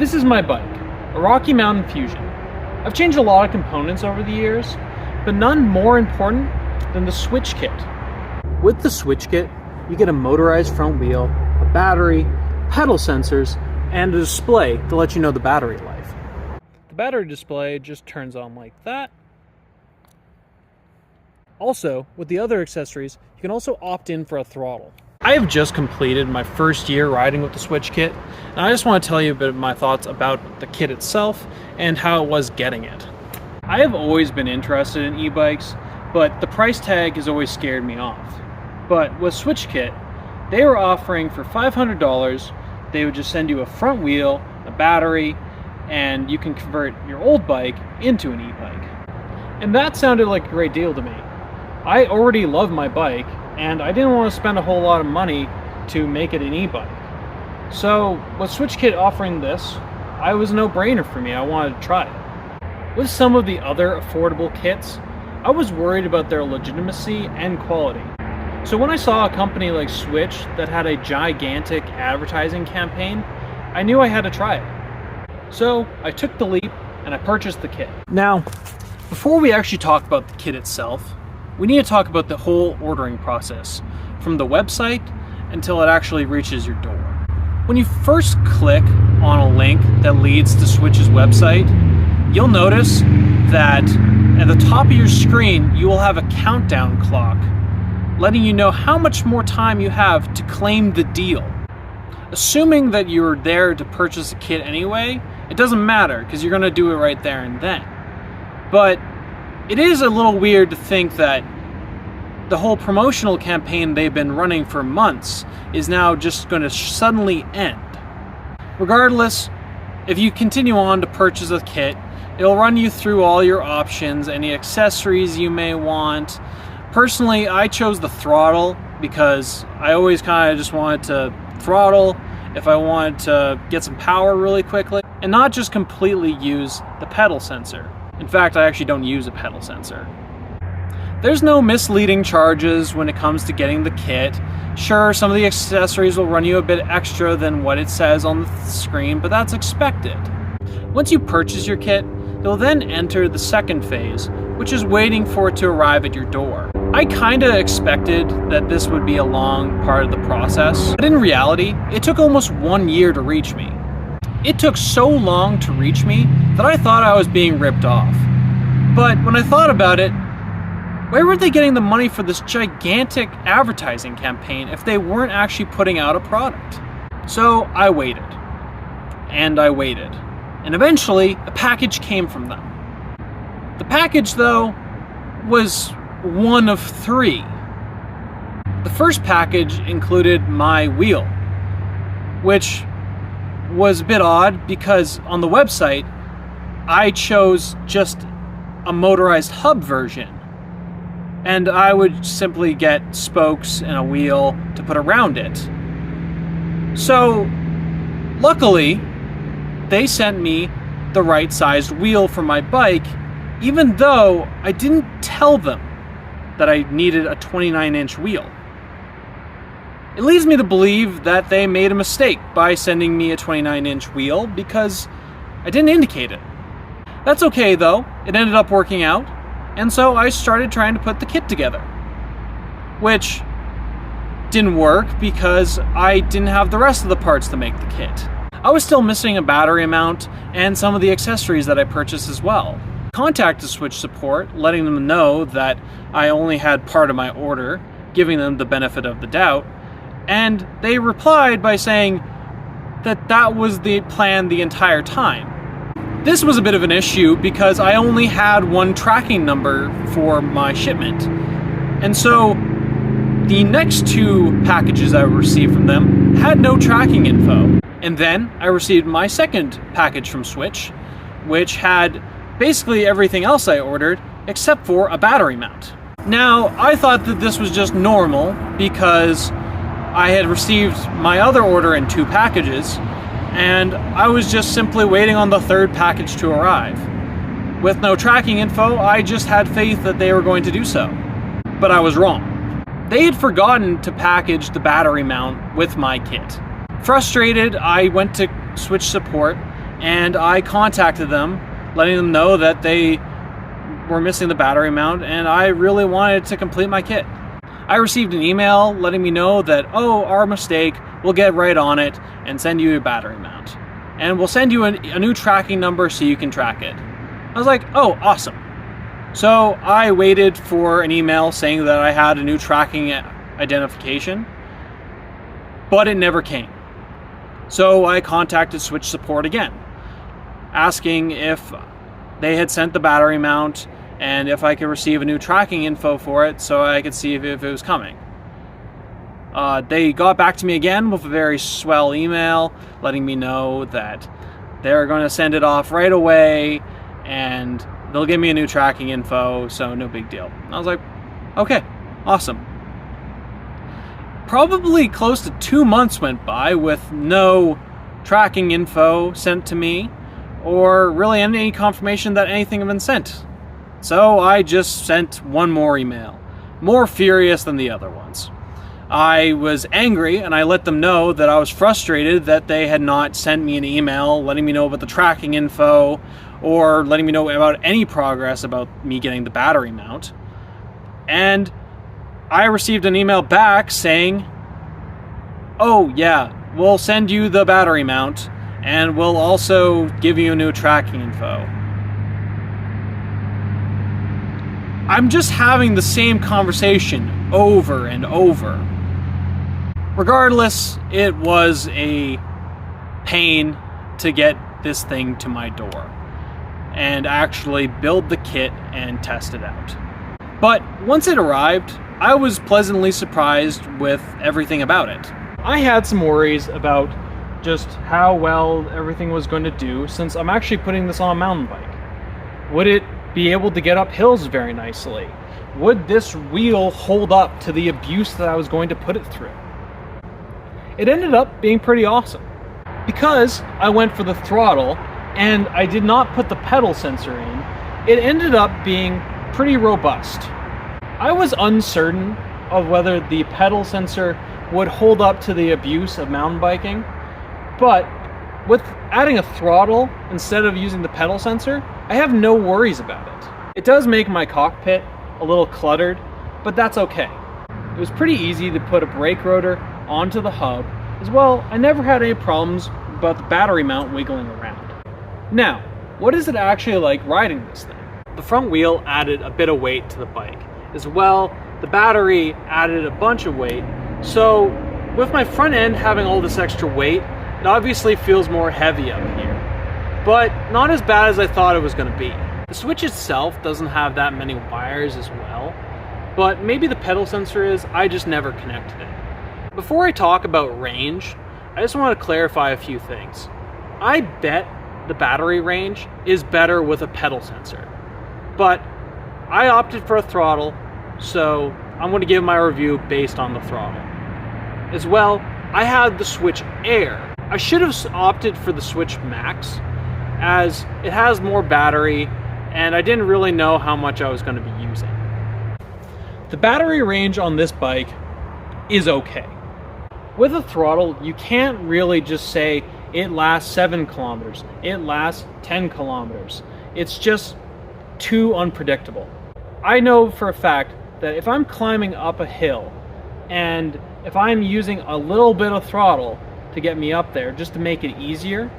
This is my bike, a Rocky Mountain Fusion. I've changed a lot of components over the years, but none more important than the Swytch Kit. With the Swytch Kit, you get a motorized front wheel, a battery, pedal sensors, and a display to let you know the battery life. The battery display just turns on like that. Also, with the other accessories, you can also opt in for a throttle. I have just completed my first year riding with the Swytch Kit, and I just want to tell you a bit of my thoughts about the kit itself and how it was getting it. I have always been interested in e-bikes, but the price tag has always scared me off. But with Swytch Kit, they were offering for $500, they would just send you a front wheel, a battery, and you can convert your old bike into an e-bike. And that sounded like a great deal to me. I already love my bike, and I didn't want to spend a whole lot of money to make it an e-bike. So with Swytch Kit offering this, it was a no-brainer for me. I wanted to try it. With some of the other affordable kits, I was worried about their legitimacy and quality. So when I saw a company like Swytch that had a gigantic advertising campaign, I knew I had to try it. So I took the leap and I purchased the kit. Now, before we actually talk about the kit itself, we need to talk about the whole ordering process, from the website until it actually reaches your door. When you first click on a link that leads to Swytch's website, you'll notice that at the top of your screen, you will have a countdown clock, letting you know how much more time you have to claim the deal. Assuming that you're there to purchase a kit anyway, it doesn't matter because you're going to do it right there and then. But it is a little weird to think that the whole promotional campaign they've been running for months is now just going to suddenly end. Regardless, if you continue on to purchase a kit, it'll run you through all your options, any accessories you may want. Personally, I chose the throttle because I always kind of just wanted to throttle if I wanted to get some power really quickly and not just completely use the pedal sensor. In fact, I actually don't use a pedal sensor. There's no misleading charges when it comes to getting the kit. Sure, some of the accessories will run you a bit extra than what it says on the screen, but that's expected. Once you purchase your kit, you'll then enter the second phase, which is waiting for it to arrive at your door. I kinda expected that this would be a long part of the process, but in reality, it took almost 1 year to reach me. It took so long to reach me that I thought I was being ripped off. But when I thought about it, where were they getting the money for this gigantic advertising campaign if they weren't actually putting out a product? So I waited, and I waited, and eventually a package came from them. The package, though, was one of 3. The first package included my wheel, which was a bit odd because on the website I chose just a motorized hub version, and I would simply get spokes and a wheel to put around it. So luckily they sent me the right sized wheel for my bike, even though I didn't tell them that I needed a 29-inch wheel. It leads me to believe that they made a mistake by sending me a 29-inch wheel because I didn't indicate it. That's okay though, it ended up working out, and so I started trying to put the kit together. Which didn't work because I didn't have the rest of the parts to make the kit. I was still missing a battery mount and some of the accessories that I purchased as well. Contacted Swytch support, letting them know that I only had part of my order, giving them the benefit of the doubt, and they replied by saying that that was the plan the entire time. This was a bit of an issue because I only had one tracking number for my shipment, and so the next 2 packages I received from them had no tracking info. And then I received my second package from Swytch, which had basically everything else I ordered except for a battery mount. Now, I thought that this was just normal because I had received my other order in 2 packages, and I was just simply waiting on the 3rd package to arrive. With no tracking info, I just had faith that they were going to do so. But I was wrong. They had forgotten to package the battery mount with my kit. Frustrated, I went to Swytch support and I contacted them, letting them know that they were missing the battery mount and I really wanted to complete my kit. I received an email letting me know that, oh, our mistake, we'll get right on it and send you a battery mount. And we'll send you a new tracking number so you can track it. I was like, oh, awesome. So I waited for an email saying that I had a new tracking identification, but it never came. So I contacted Swytch support again, asking if they had sent the battery mount and if I could receive a new tracking info for it so I could see if it was coming. They got back to me again with a very swell email letting me know that they're going to send it off right away and they'll give me a new tracking info, so no big deal. I was like, okay, awesome. Probably close to 2 months went by with no tracking info sent to me or really any confirmation that anything had been sent. So I just sent one more email, more furious than the other ones. I was angry and I let them know that I was frustrated that they had not sent me an email letting me know about the tracking info or letting me know about any progress about me getting the battery mount. And I received an email back saying, oh yeah, we'll send you the battery mount and we'll also give you a new tracking info. I'm just having the same conversation over and over. Regardless, it was a pain to get this thing to my door and actually build the kit and test it out. But once it arrived, I was pleasantly surprised with everything about it. I had some worries about just how well everything was going to do since I'm actually putting this on a mountain bike. Would it be able to get up hills very nicely? Would this wheel hold up to the abuse that I was going to put it through? It ended up being pretty awesome. Because I went for the throttle and I did not put the pedal sensor in, it ended up being pretty robust. I was uncertain of whether the pedal sensor would hold up to the abuse of mountain biking, but with adding a throttle instead of using the pedal sensor, I have no worries about it. It does make my cockpit a little cluttered, but that's okay. It was pretty easy to put a brake rotor onto the hub. As well, I never had any problems about the battery mount wiggling around. Now, what is it actually like riding this thing? The front wheel added a bit of weight to the bike. As well, the battery added a bunch of weight. So with my front end having all this extra weight, it obviously feels more heavy up here, but not as bad as I thought it was going to be. The Swytch itself doesn't have that many wires as well, but maybe the pedal sensor is, I just never connected it. Before I talk about range, I just want to clarify a few things. I bet the battery range is better with a pedal sensor, but I opted for a throttle, so I'm going to give my review based on the throttle. As well, I had the Swytch Air. I should have opted for the Swytch Max, as it has more battery, and I didn't really know how much I was going to be using. The battery range on this bike is okay. With a throttle, you can't really just say it lasts 7 kilometers, it lasts 10 kilometers. It's just too unpredictable. I know for a fact that if I'm climbing up a hill, and if I'm using a little bit of throttle to get me up there just to make it easier,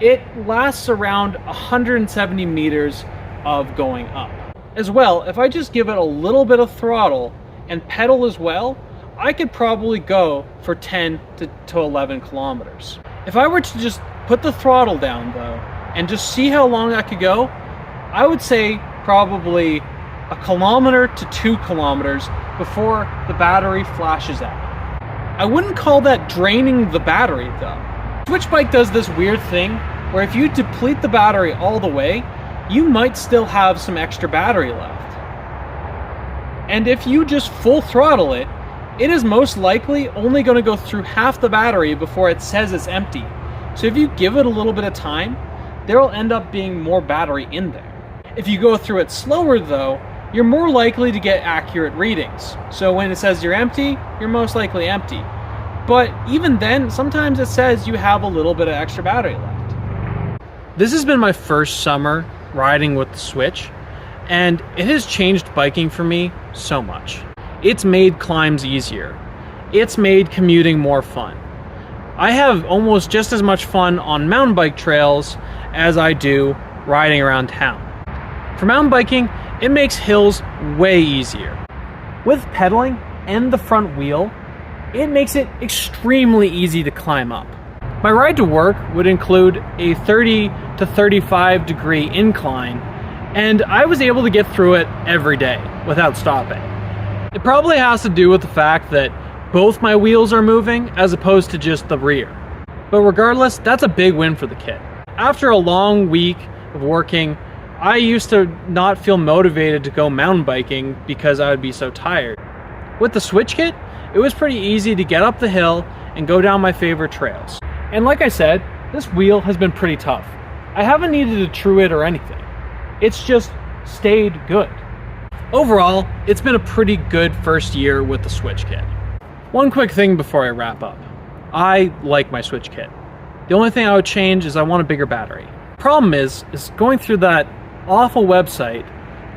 it lasts around 170 meters of going up. As well, if I just give it a little bit of throttle and pedal as well, I could probably go for 10 to 11 kilometers. If I were to just put the throttle down though, and just see how long I could go, I would say probably 1 kilometer to 2 kilometers before the battery flashes out. I wouldn't call that draining the battery though. Swytch Bike does this weird thing where if you deplete the battery all the way, you might still have some extra battery left. And if you just full throttle it, it is most likely only going to go through half the battery before it says it's empty. So if you give it a little bit of time, there will end up being more battery in there. If you go through it slower though, you're more likely to get accurate readings. So when it says you're empty, you're most likely empty. But even then, sometimes it says you have a little bit of extra battery left. This has been my first summer riding with the Swytch, and it has changed biking for me so much. It's made climbs easier. It's made commuting more fun. I have almost just as much fun on mountain bike trails as I do riding around town. For mountain biking, it makes hills way easier. With pedaling and the front wheel, it makes it extremely easy to climb up. My ride to work would include a 30 to 35 degree incline, and I was able to get through it every day without stopping. It probably has to do with the fact that both my wheels are moving as opposed to just the rear. But regardless, that's a big win for the kit. After a long week of working, I used to not feel motivated to go mountain biking because I would be so tired. With the Swytch Kit, it was pretty easy to get up the hill and go down my favorite trails. And like I said, this wheel has been pretty tough. I haven't needed to true it or anything. It's just stayed good. Overall, it's been a pretty good first year with the Swytch Kit. One quick thing before I wrap up. I like my Swytch Kit. The only thing I would change is I want a bigger battery. Problem is going through that awful website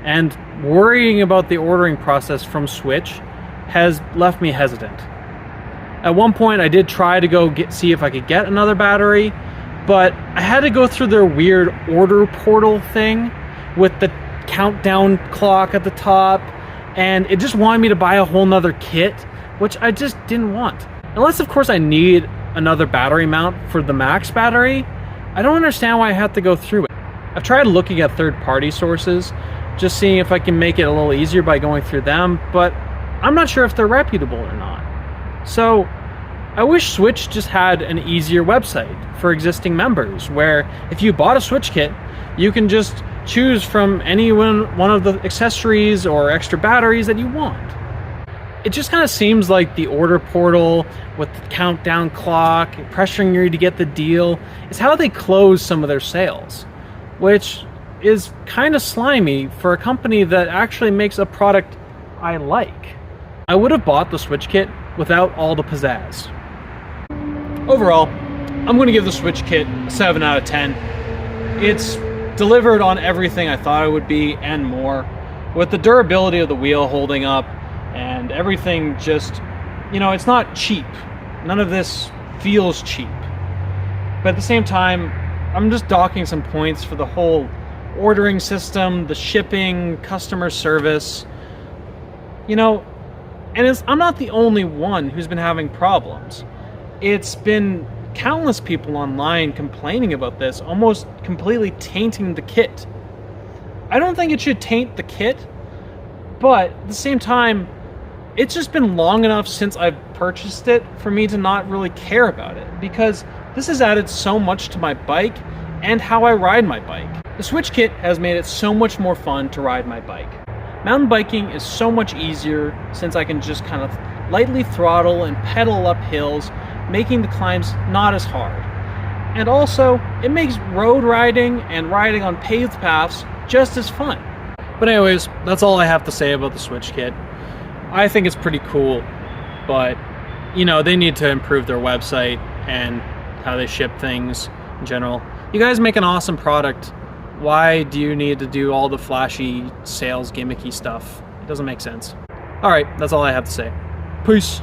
and worrying about the ordering process from Swytch has left me hesitant. At one point I did try to see if I could get another battery, but I had to go through their weird order portal thing with the countdown clock at the top, and it just wanted me to buy a whole nother kit, which I just didn't want. Unless of course I need another battery mount for the max battery, I don't understand why I have to go through it. I've tried looking at third-party sources, just seeing if I can make it a little easier by going through them, but I'm not sure if they're reputable or not. So I wish Swytch just had an easier website for existing members, where if you bought a Swytch Kit, you can just choose from any one of the accessories or extra batteries that you want. It just kind of seems like the order portal with the countdown clock, pressuring you to get the deal, is how they close some of their sales, which is kind of slimy for a company that actually makes a product I like. I would have bought the Swytch Kit without all the pizzazz. Overall, I'm going to give the Swytch Kit a 7 out of 10. It's delivered on everything I thought it would be and more, with the durability of the wheel holding up and everything just, it's not cheap. None of this feels cheap. But at the same time, I'm just docking some points for the whole ordering system, the shipping, customer service. And I'm not the only one who's been having problems. It's been countless people online complaining about this, almost completely tainting the kit. I don't think it should taint the kit, but at the same time, it's just been long enough since I've purchased it for me to not really care about it, because this has added so much to my bike and how I ride my bike. The Swytch Kit has made it so much more fun to ride my bike. Mountain biking is so much easier since I can just kind of lightly throttle and pedal up hills, making the climbs not as hard. And also, it makes road riding and riding on paved paths just as fun. But anyways, that's all I have to say about the Swytch Kit. I think it's pretty cool, but they need to improve their website and how they ship things in general. You guys make an awesome product. Why do you need to do all the flashy sales gimmicky stuff? It doesn't make sense. Alright, that's all I have to say. Peace.